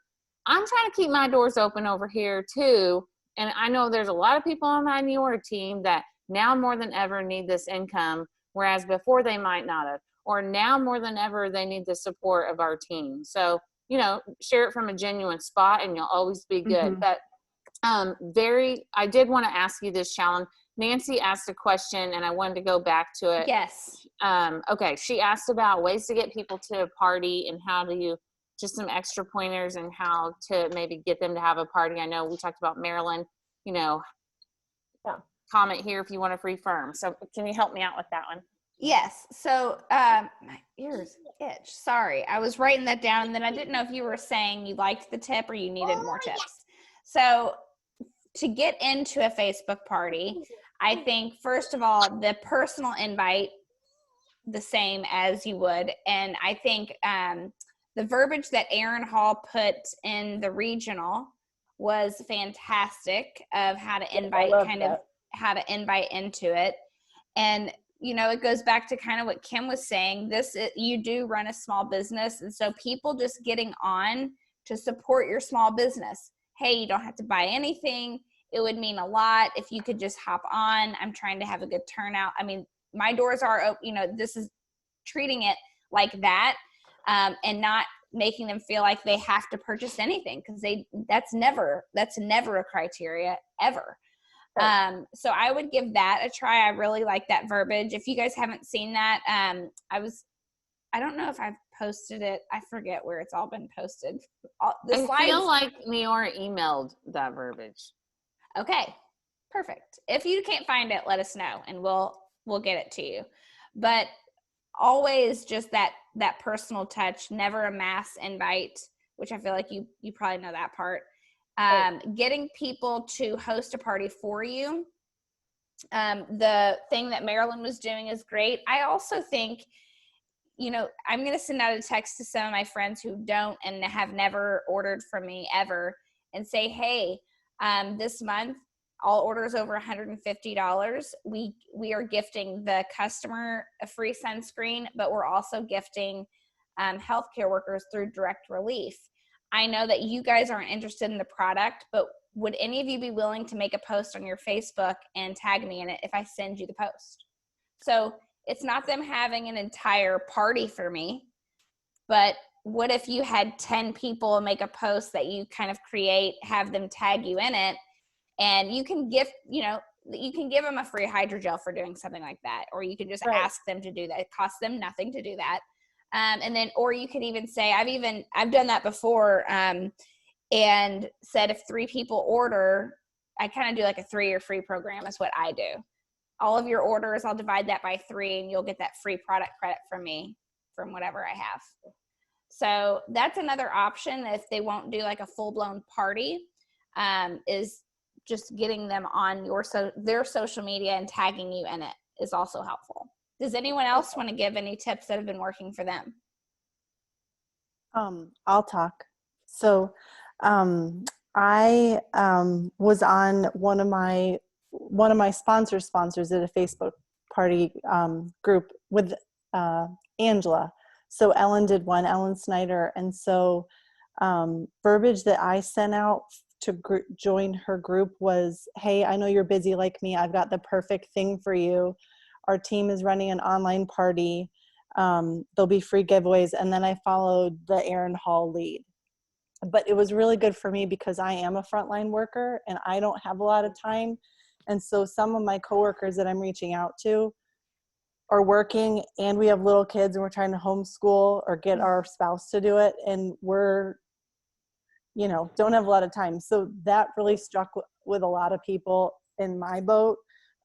Speaker 1: I'm trying to keep my doors open over here too. And I know there's a lot of people on my Neora team that now more than ever need this income, whereas before they might not have, or now more than ever they need the support of our team. So, you know, share it from a genuine spot and you'll always be good. But I did want to ask you this, Shalon. Nancy asked a question and I wanted to go back to it.
Speaker 4: Yes.
Speaker 1: Okay. She asked about ways to get people to a party and how do you, just some extra pointers and how to maybe get them to have a party. I know we talked about Maryland, you know, comment here if you want a free firm. So can you help me out with that one?
Speaker 4: Yes. So my ears itch. Sorry. I was writing that down and then I didn't know if you were saying you liked the tip or you needed more tips. So to get into a Facebook party, I think first of all, the personal invite, the same as you would. And I think the verbiage that Aaron Hall put in the regional was fantastic of how to invite, how to invite into it. And, you know, it goes back to kind of what Kim was saying. You do run a small business. And so people just getting on to support your small business. Hey, you don't have to buy anything. It would mean a lot if you could just hop on. I'm trying to have a good turnout. I mean, my doors are open, you know, this is treating it like that. And not making them feel like they have to purchase anything because that's never a criteria ever. So I would give that a try. I really like that verbiage. If you guys haven't seen that, I don't know if I've posted it. I forget where it's all been posted.
Speaker 1: I feel like Neora emailed that verbiage.
Speaker 4: Okay, perfect. If you can't find it, let us know and we'll get it to you. But always just that personal touch, never a mass invite, which I feel like you probably know that part. Getting people to host a party for you. The thing that Marilyn was doing is great. I also think, you know, I'm going to send out a text to some of my friends who don't and have never ordered from me ever and say, hey, this month, all orders over $150, we are gifting the customer a free sunscreen, but we're also gifting healthcare workers through Direct Relief. I know that you guys aren't interested in the product, but would any of you be willing to make a post on your Facebook and tag me in it if I send you the post? So it's not them having an entire party for me, but what if you had 10 people make a post that you kind of create, have them tag you in it, and you can gift, you know, you can give them a free hydrogel for doing something like that, or you can just ask them to do that. It costs them nothing to do that. And then, or you could even say, I've done that before, and said if 3 people order, I kind of do like a 3-year free program is what I do. All of your orders, I'll divide that by 3 and you'll get that free product credit from me from whatever I have. So that's another option if they won't do like a full-blown party, is just getting them on their social media and tagging you in it is also helpful. Does anyone else want to give any tips that have been working for them?
Speaker 13: I'll talk. So I was on one of my sponsors at a Facebook party group with Angela. So Ellen did one, Ellen Snyder. And so verbiage that I sent out to join her group was, hey, I know you're busy like me. I've got the perfect thing for you. Our team is running an online party. There'll be free giveaways. And then I followed the Aaron Hall lead. But it was really good for me because I am a frontline worker and I don't have a lot of time. And so some of my coworkers that I'm reaching out to are working and we have little kids and we're trying to homeschool or get our spouse to do it. And we're, you know, don't have a lot of time. So that really struck with a lot of people in my boat.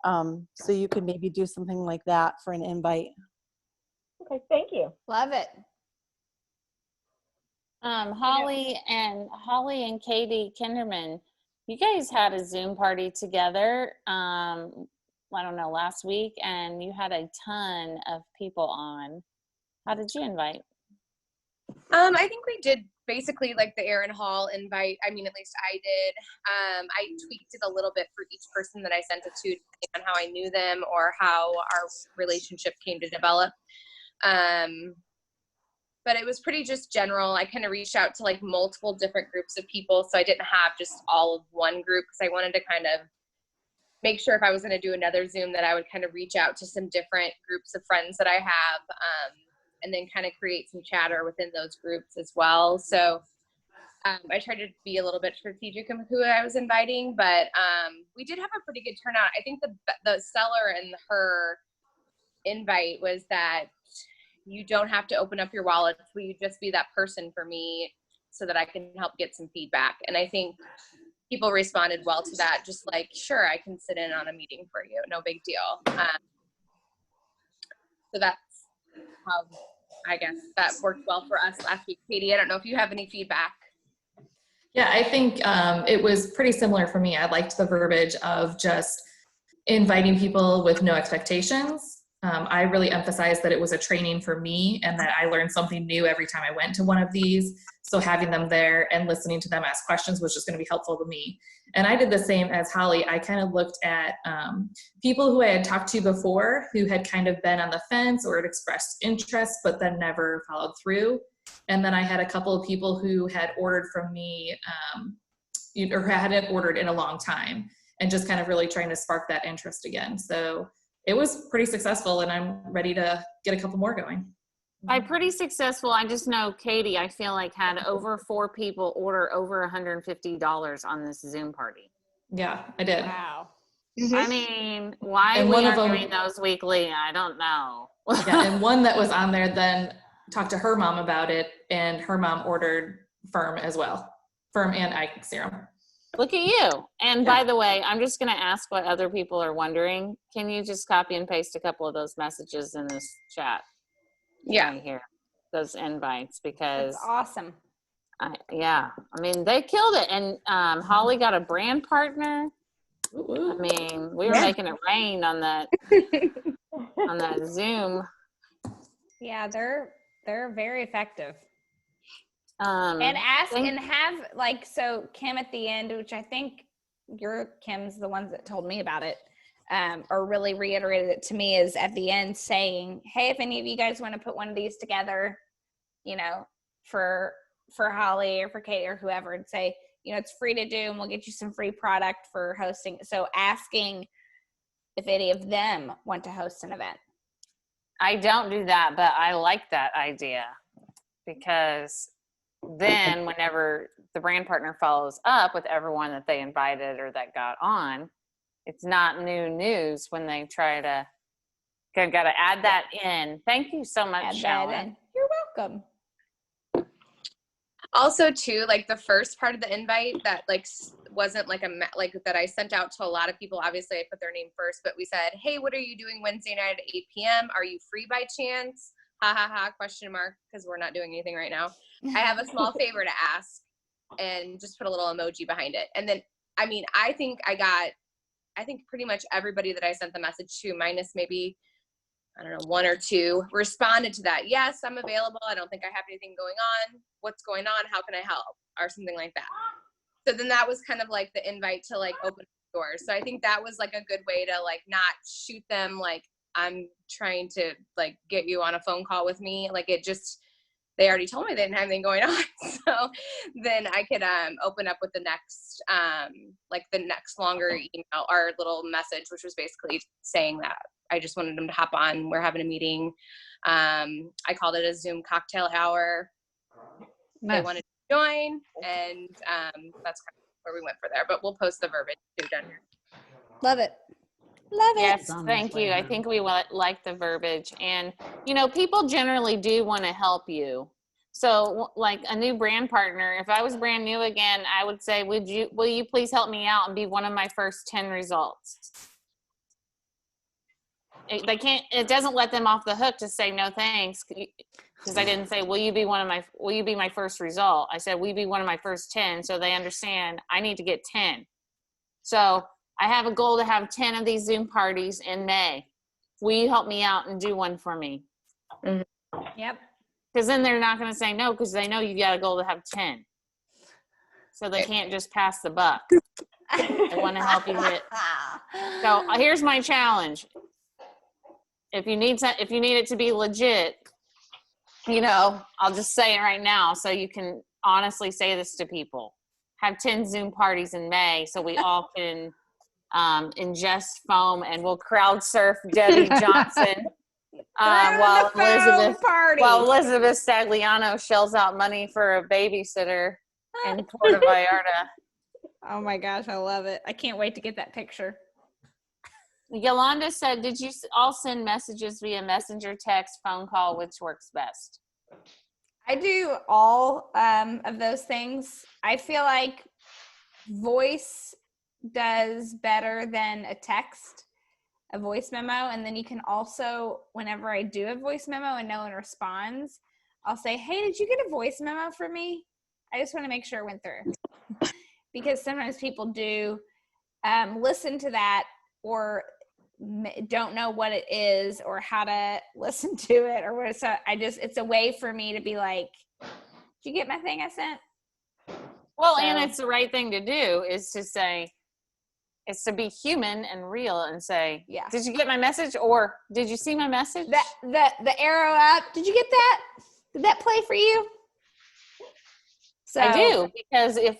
Speaker 13: So you could maybe do something like that for an invite.
Speaker 11: Okay, thank you.
Speaker 4: Love it.
Speaker 1: Holly and Katie Kinderman, you guys had a Zoom party together, I don't know, last week, and you had a ton of people on. How did you invite?
Speaker 14: I think we did basically like the Aaron Hall invite. I mean, at least I did. I tweaked it a little bit for each person that I sent it to, depending on how I knew them or how our relationship came to develop. But it was pretty just general. I kind of reached out to like multiple different groups of people. So I didn't have just all of one group, because I wanted to kind of make sure if I was going to do another Zoom that I would kind of reach out to some different groups of friends that I have, and then kind of create some chatter within those groups as well. So I tried to be a little bit strategic in who I was inviting, but we did have a pretty good turnout. I think the seller and her invite was that you don't have to open up your wallet. Will you just be that person for me so that I can help get some feedback? And I think people responded well to that. Just like, sure, I can sit in on a meeting for you. No big deal. So that's how I guess that worked well for us last week. Katie, I don't know if you have any feedback.
Speaker 15: Yeah, I think it was pretty similar for me. I liked the verbiage of just inviting people with no expectations. I really emphasized that it was a training for me and that I learned something new every time I went to one of these. So having them there and listening to them ask questions was just going to be helpful to me. And I did the same as Holly. I kind of looked at people who I had talked to before who had kind of been on the fence or had expressed interest, but then never followed through. And then I had a couple of people who had ordered from me or hadn't ordered in a long time, and just kind of really trying to spark that interest again. So it was pretty successful, and I'm ready to get a couple more going.
Speaker 1: By pretty successful, I just know Katie, I feel like, had over 4 people order over $150 on this Zoom party.
Speaker 15: Yeah, I did.
Speaker 1: Wow. I mean, why
Speaker 15: And
Speaker 1: we
Speaker 15: one
Speaker 1: are
Speaker 15: of them,
Speaker 1: doing those weekly, I don't know.
Speaker 15: yeah, and one that was on there then talked to her mom about it, and her mom ordered Firm as well. Firm and eye serum.
Speaker 1: Look at you. And by the way, I'm just going to ask what other people are wondering. Can you just copy and paste a couple of those messages in this chat?
Speaker 14: Yeah.
Speaker 1: Right here, those invites, because
Speaker 4: That's awesome.
Speaker 1: Yeah, I mean, they killed it. And Holly got a brand partner. I mean, we were making it rain on that on that Zoom.
Speaker 4: Yeah, they're very effective.
Speaker 1: And
Speaker 4: have like, so Kim at the end, which I think Kim's the ones that told me about it, or really reiterated it to me, is at the end saying, hey, if any of you guys want to put one of these together, you know, for Holly or for Katie or whoever, and say, you know, it's free to do and we'll get you some free product for hosting. So asking if any of them want to host an event.
Speaker 1: I don't do that, but I like that idea, because then whenever the brand partner follows up with everyone that they invited or that got on, it's not new news when they try to got to add that in. Thank you so much, Shalon.
Speaker 4: You're welcome.
Speaker 14: Also too, like the first part of the invite that like wasn't like like that I sent out to a lot of people. Obviously I put their name first, but we said, hey, what are you doing Wednesday night at 8 p.m.? Are you free by chance? Ha ha ha, question mark, because we're not doing anything right now. I have a small favor to ask, and just put a little emoji behind it. And then, I mean, I think pretty much everybody that I sent the message to, minus maybe, I don't know, 1 or 2, responded to that. Yes, I'm available. I don't think I have anything going on. What's going on? How can I help? Or something like that. So then that was kind of like the invite to like open doors. So I think that was like a good way to like not shoot them like I'm trying to like get you on a phone call with me. Like it just, they already told me they didn't have anything going on. So then I could open up with the next, like the next longer email or little message, which was basically saying that I just wanted them to hop on. We're having a meeting. I called it a Zoom cocktail hour. Nice. They wanted to join, and that's kind of where we went for there. But we'll post the verbiage too down here.
Speaker 4: Love it. Love it.
Speaker 1: Yes, thank you. I think we like the verbiage. And, you know, people generally do want to help you. So like a new brand partner, if I was brand new again, I would say, will you please help me out and be one of my first 10 results? It doesn't let them off the hook to say no thanks, because I didn't say, will you be my first result? I said, will you be one of my first 10? So they understand I need to get 10. So I have a goal to have 10 of these Zoom parties in May. Will you help me out and do one for me?
Speaker 4: Mm-hmm. Yep.
Speaker 1: Because then they're not going to say no because they know you got a goal to have 10. So they can't just pass the buck. They want to help you hit. So here's my challenge. If you need it to be legit, I'll just say it right now so you can honestly say this to people. Have 10 Zoom parties in May so we all can ingest foam and we'll crowd surf Debbie Johnson while Elizabeth Stagliano shells out money for a babysitter in Puerto Vallarta.
Speaker 4: Oh my gosh, I love it. I can't wait to get that picture.
Speaker 1: Yolanda said, did you all send messages via messenger, text, phone call, which works best?
Speaker 4: I do all of those things. I feel like voice does better than a voice memo. And then you can also, whenever I do a voice memo and no one responds, I'll say, hey, did you get a voice memo from me? I just want to make sure it went through. Because sometimes people do listen to that or don't know what it is or how to listen to it or what. So it's a way for me to be like, did you get my thing I sent?
Speaker 1: Well, and it's the right thing to do is to be human and real and say, yeah, did you get my message or did you see my message?
Speaker 4: The arrow up. Did you get that? Did that play for you? So,
Speaker 1: I do, because if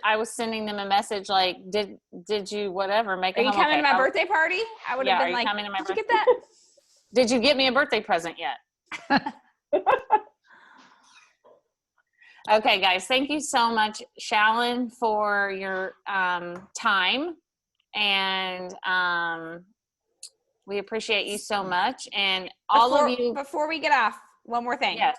Speaker 1: I was sending them a message like, did you whatever make?
Speaker 4: Are you coming to my birthday party? I would have been like, did you get that?
Speaker 1: Did you get me a birthday present yet? Okay, guys, thank you so much, Shalon, for your time, and we appreciate you so much. And of you.
Speaker 4: Before we get off, one more thing.
Speaker 1: Yes.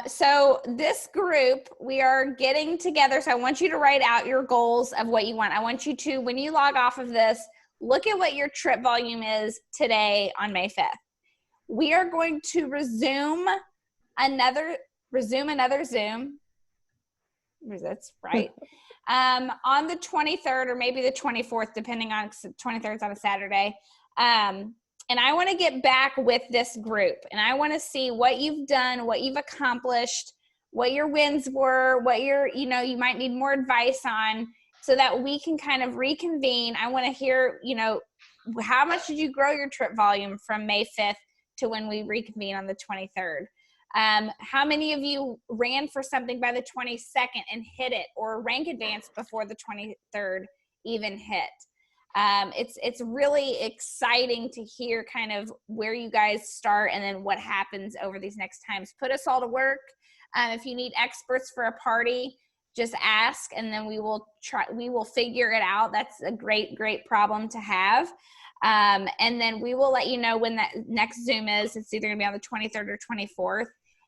Speaker 4: So this group, we are getting together. So I want you to write out your goals of what you want. I want you to, when you log off of this, look at what your trip volume is today on May 5th. We are going to resume another Zoom. That's right. On the 23rd or maybe the 24th, depending on 23rd on a Saturday. And I want to get back with this group and I want to see what you've done, what you've accomplished, what your wins were, what you might need more advice on so that we can kind of reconvene. I want to hear, how much did you grow your trip volume from May 5th to when we reconvene on the 23rd? How many of you ran for something by the 22nd and hit it, or rank advanced before the 23rd even hit? It's really exciting to hear kind of where you guys start and then what happens over these next times. Put us all to work. If you need experts for a party, just ask and then we will figure it out. That's a great problem to have. And then we will let you know when that next Zoom is. It's either gonna be on the 23rd or 24th.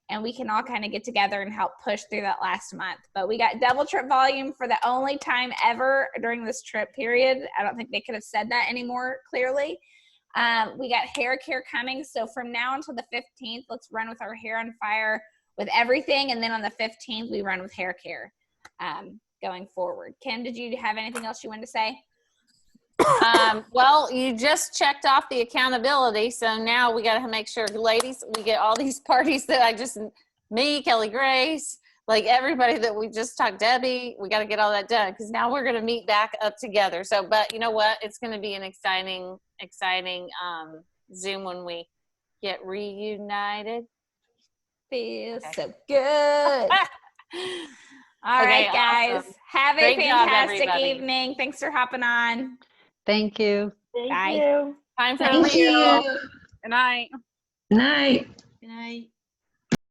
Speaker 4: And we can all kind of get together and help push through that last month. But we got double trip volume for the only time ever during this trip period. I don't think they could have said that any more clearly. We got hair care coming. So from now until the 15th, let's run with our hair on fire with everything. And then on the 15th, we run with hair care going forward. Kim, did you have anything else you wanted to say?
Speaker 1: Well, you just checked off the accountability, so now we got to make sure, ladies, we get all these parties that me, Kelly Grace, like everybody that we just talked, Debbie, we got to get all that done because now we're going to meet back up together. So, but you know what? It's going to be an exciting Zoom when we get reunited.
Speaker 4: Feels so good. All right, guys.
Speaker 1: Awesome.
Speaker 4: Have a fantastic evening. Thanks for hopping on.
Speaker 9: Thank you.
Speaker 4: Bye.
Speaker 1: Time for a real.
Speaker 2: Good night.
Speaker 16: Night.
Speaker 6: Good night.